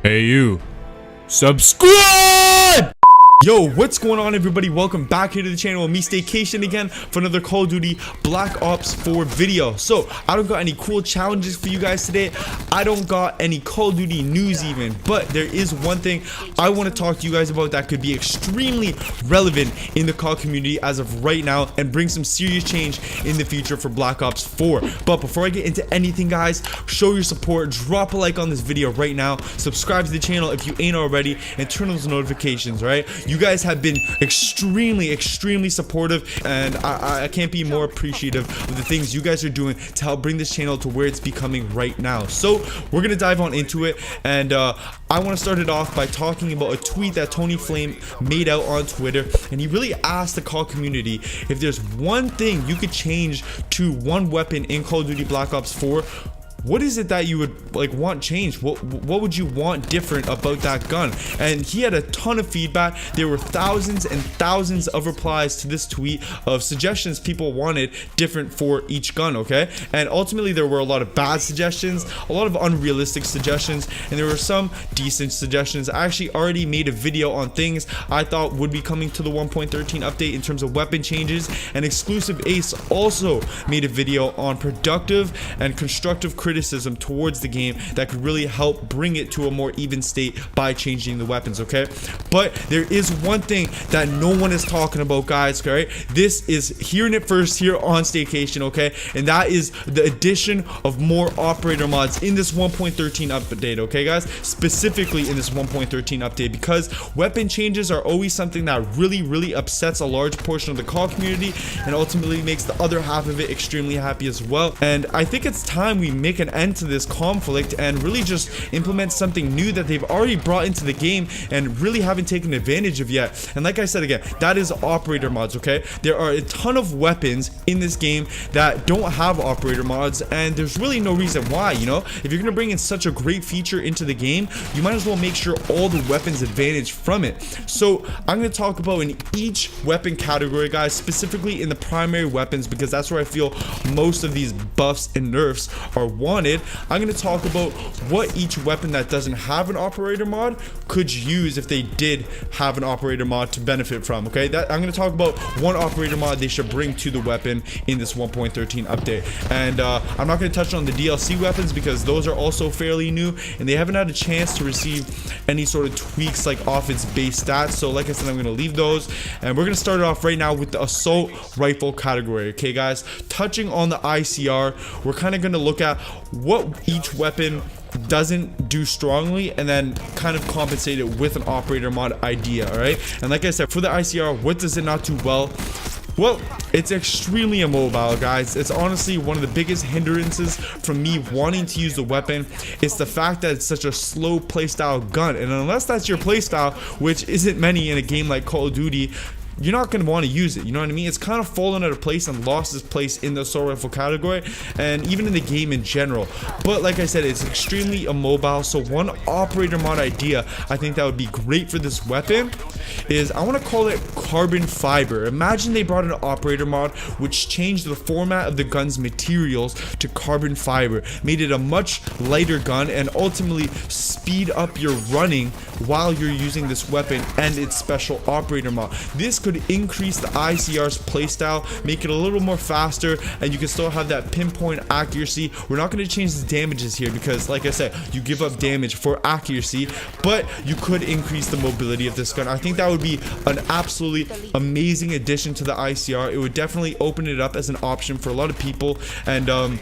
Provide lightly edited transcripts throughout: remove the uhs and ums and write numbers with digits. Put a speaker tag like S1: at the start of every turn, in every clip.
S1: Hey you, subscribe! Yo, what's going on everybody? Welcome back here to the channel with me, Staycation, again for another Call of Duty Black Ops 4 video. So, I don't got any cool challenges for you guys today. I don't got any Call of Duty news even, but there is one thing I want to talk to you guys about that could be extremely relevant in the COD community as of right now and bring some serious change in the future for Black Ops 4. But before I get into anything, guys, show your support, drop a like on this video right now, subscribe to the channel if you ain't already, and turn on those notifications, right? You guys have been extremely supportive, and I can't be more appreciative of the things you guys are doing to help bring this channel to where it's becoming right now. So we're gonna dive on into it, and I want to start it off by talking about a tweet that Tony Flame made out on Twitter, and he really asked the COD community if there's one thing you could change to one weapon in Call of Duty Black Ops 4. What is it that you would want changed? What would you want different about that gun? And he had a ton of feedback. There were thousands and thousands of replies to this tweet of suggestions people wanted different for each gun, okay? And ultimately there were a lot of bad suggestions, a lot of unrealistic suggestions, and there were some decent suggestions. I actually already made a video on things I thought would be coming to the 1.13 update in terms of weapon changes, and Exclusive Ace also made a video on productive and constructive criticism towards the game that could really help bring it to a more even state by changing the weapons, okay? But there is one thing that no one is talking about, guys, okay? This is hearing it first here on Staycation, okay? And that is the addition of more operator mods in this 1.13 update, okay, guys? Specifically in this 1.13 update, because weapon changes are always something that really upsets a large portion of the COD community and ultimately makes the other half of it extremely happy as well. And I think it's time we make an end to this conflict and really just implement something new that they've already brought into the game and really haven't taken advantage of yet. And like I said again, that is operator mods, okay? There are a ton of weapons in this game that don't have operator mods, and there's really no reason why, you know? If you're gonna bring in such a great feature into the game, you might as well make sure all the weapons advantage from it. So I'm gonna talk about in each weapon category, guys, specifically in the primary weapons, because that's where I feel most of these buffs and nerfs are wanted. I'm going to talk about what each weapon that doesn't have an operator mod could use if they did have an operator mod to benefit from, okay? I'm going to talk about one operator mod they should bring to the weapon in this 1.13 update. And I'm not going to touch on the DLC weapons because those are also fairly new and they haven't had a chance to receive any sort of tweaks like off its base stats. So like I said, I'm going to leave those, and we're going to start it off right now with the assault rifle category, okay, guys? Touching on the ICR, we're kind of going to look at what each weapon doesn't do strongly and then kind of compensate it with an operator mod idea, all right? And like I said, for the ICR, what does it not do well? Well, it's extremely immobile, guys. It's honestly one of the biggest hindrances from me wanting to use the weapon. It's the fact that it's such a slow playstyle gun, and unless that's your playstyle, which isn't many in a game like Call of Duty, you're not going to want to use it, you know what I mean? It's kind of fallen out of place and lost its place in the assault rifle category and even in the game in general. But like I said, it's extremely immobile, so one operator mod idea I think that would be great for this weapon is I want to call it carbon fiber. Imagine they brought an operator mod which changed the format of the gun's materials to carbon fiber, made it a much lighter gun, and ultimately speed up your running while you're using this weapon and its special operator mod. This could increase the ICR's playstyle, make it a little more faster, and you can still have that pinpoint accuracy. We're not going to change the damages here because, like I said, you give up damage for accuracy, but you could increase the mobility of this gun. I think that would be an absolutely amazing addition to the ICR. It would definitely open it up as an option for a lot of people, and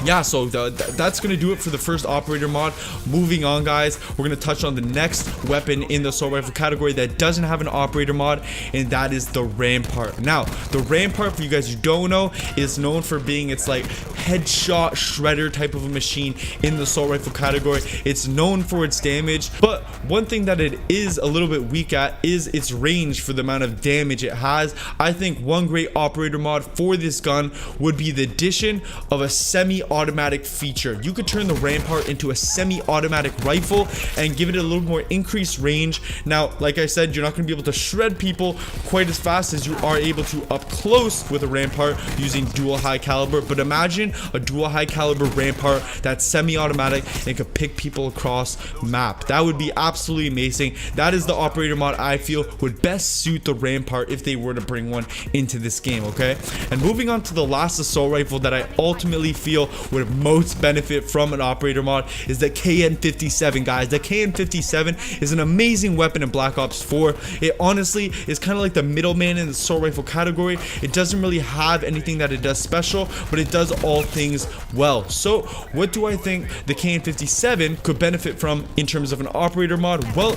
S1: yeah, so that's going to do it for the first operator mod. Moving on, guys, we're going to touch on the next weapon in the assault rifle category that doesn't have an operator mod, and that is the Rampart. Now, the Rampart, for you guys who don't know, is known for being its like headshot shredder type of a machine in the assault rifle category. It's known for its damage, but one thing that it is a little bit weak at is its range for the amount of damage it has. I think one great operator mod for this gun would be the addition of a semi semi-automatic feature. You could turn the Rampart into a semi-automatic rifle and give it a little more increased range. Now, like I said, you're not going to be able to shred people quite as fast as you are able to up close with a Rampart using dual high caliber, but imagine a dual high caliber Rampart that's semi-automatic and could pick people across map. That would be absolutely amazing. That is the operator mod I feel would best suit the Rampart if they were to bring one into this game, okay? And moving on to the last assault rifle that I ultimately feel would most benefit from an operator mod is the KN57, guys. The KN57 is an amazing weapon in Black Ops 4. It honestly is kind of like the middleman in the assault rifle category. It doesn't really have anything that it does special, but it does all things well. So what do I think the KN57 could benefit from in terms of an operator mod? Well,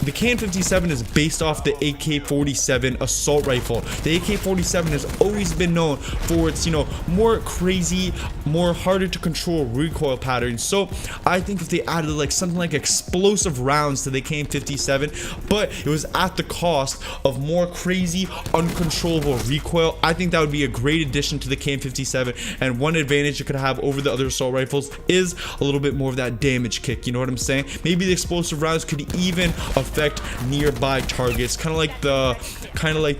S1: the KN57 is based off the AK-47 assault rifle. The AK-47 has always been known for its, more crazy, more harder to control recoil patterns. So I think if they added like something like explosive rounds to the KN57, but it was at the cost of more crazy, uncontrollable recoil, I think that would be a great addition to the KN57. And one advantage it could have over the other assault rifles is a little bit more of that damage kick. You know what I'm saying? Maybe the explosive rounds could even affect nearby targets, kind of like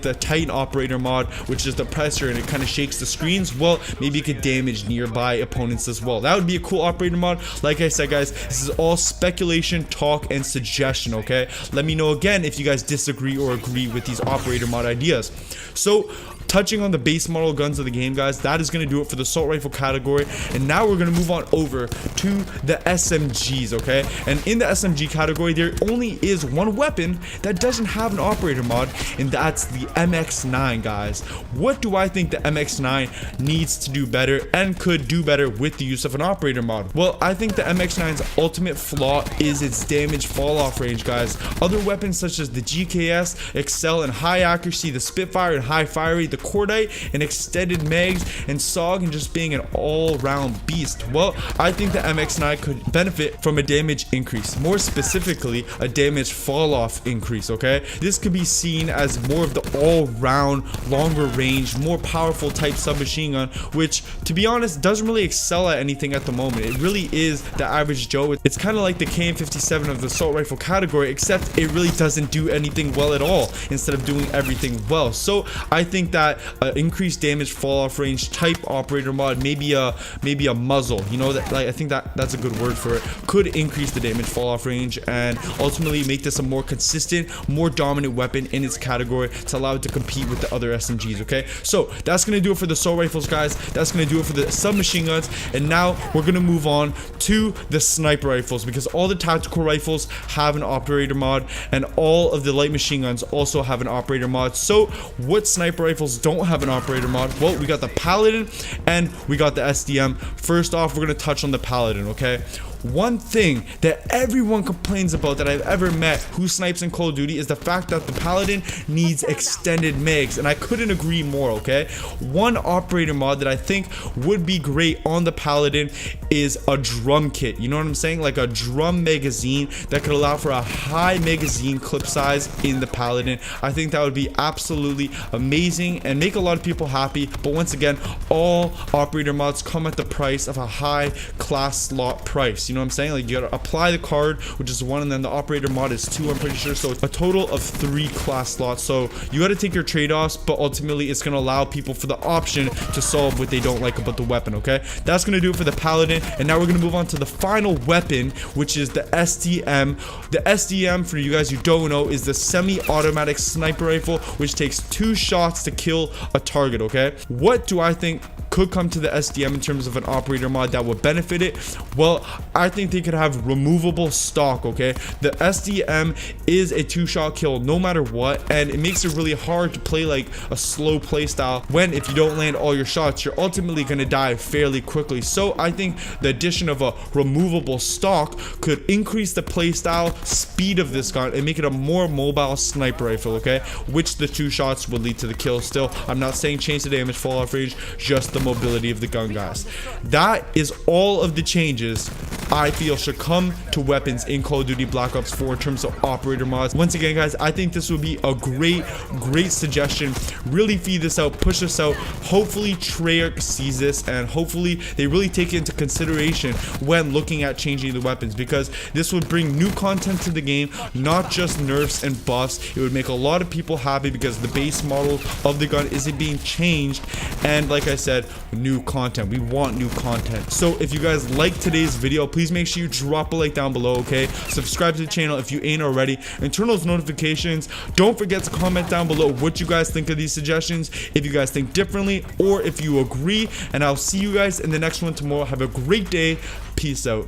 S1: the Titan operator mod, which is the pressure and it kind of shakes the screens. Well, maybe it could damage nearby opponents as well. That would be a cool operator mod. Like I said, guys, this is all speculation, talk, and suggestion, okay? Let me know again if you guys disagree or agree with these operator mod ideas. So touching on the base model guns of the game, guys, that is going to do it for the assault rifle category. And now we're going to move on over to the SMGs, okay? And in the SMG category, there only is one weapon that doesn't have an operator mod, and that's the MX9, guys. What do I think the MX9 needs to do better and could do better with the use of an operator mod? Well, I think the MX9's ultimate flaw is its damage fall off range, guys. Other weapons such as the GKS excel in high accuracy, the Spitfire and high fire rate, the Cordite and extended Megs, and SOG and just being an all-round beast. Well, I think the MX9 could benefit from a damage increase, more specifically a damage fall off increase, okay? This could be seen as more of the all-round, longer range, more powerful type submachine gun, which, to be honest, doesn't really excel at anything at the moment. It really is the average Joe. It's kind of like the KN57 of the assault rifle category, except it really doesn't do anything well at all instead of doing everything well. So I think that increased damage fall off range type operator mod, maybe a muzzle, that, like, I think that's a good word for it, could increase the damage fall off range and ultimately make this a more consistent, more dominant weapon in its category to allow it to compete with the other SMGs, okay? So that's gonna do it for the assault rifles, guys. That's gonna do it for the submachine guns. And now we're gonna move on to the sniper rifles, because all the tactical rifles have an operator mod and all of the light machine guns also have an operator mod. So what sniper rifles don't have an operator mod? Well, we got the Paladin and we got the SDM. First off, we're gonna touch on the Paladin, okay? One thing that everyone complains about that I've ever met who snipes in Call of Duty is the fact that the Paladin needs extended Megs, and I couldn't agree more, okay? One operator mod that I think would be great on the Paladin is a drum kit. You know what I'm saying? Like a drum magazine that could allow for a high magazine clip size in the Paladin. I think that would be absolutely amazing and make a lot of people happy. But once again, all operator mods come at the price of a high class slot price. You know what I'm saying? Like, you gotta apply the card, which is 1, and then the operator mod is 2, I'm pretty sure. So a total of 3 class slots. So you gotta take your trade-offs, but ultimately it's gonna allow people for the option to solve what they don't like about the weapon, okay? That's gonna do it for the Paladin. And now we're gonna move on to the final weapon, which is the SDM. The SDM, for you guys who don't know, is the semi-automatic sniper rifle, which takes 2 shots to kill a target, okay? What do I think could come to the SDM in terms of an operator mod that would benefit it? Well, I think they could have removable stock, okay? The SDM is a 2-shot kill no matter what, and it makes it really hard to play like a slow play style when, if you don't land all your shots, you're ultimately gonna die fairly quickly. So I think the addition of a removable stock could increase the play style speed of this gun and make it a more mobile sniper rifle, okay? Which the 2 shots would lead to the kill. Still, I'm not saying change the damage fall off range, just the mobility of the gun, guys. That is all of the changes I feel should come to weapons in Call of Duty Black Ops 4 in terms of operator mods. Once again, guys, I think this would be a great suggestion. Really feed this out, push this out. Hopefully Treyarch sees this, and hopefully they really take it into consideration when looking at changing the weapons, because this would bring new content to the game, not just nerfs and buffs. It would make a lot of people happy because the base model of the gun isn't being changed, and like I said, new content. We want new content. So if you guys like today's video, please make sure you drop a like down below, okay? Subscribe to the channel if you ain't already, and turn those notifications. Don't forget to comment down below what you guys think of these suggestions, if you guys think differently or if you agree, and I'll see you guys in the next one tomorrow. Have a great day. Peace out.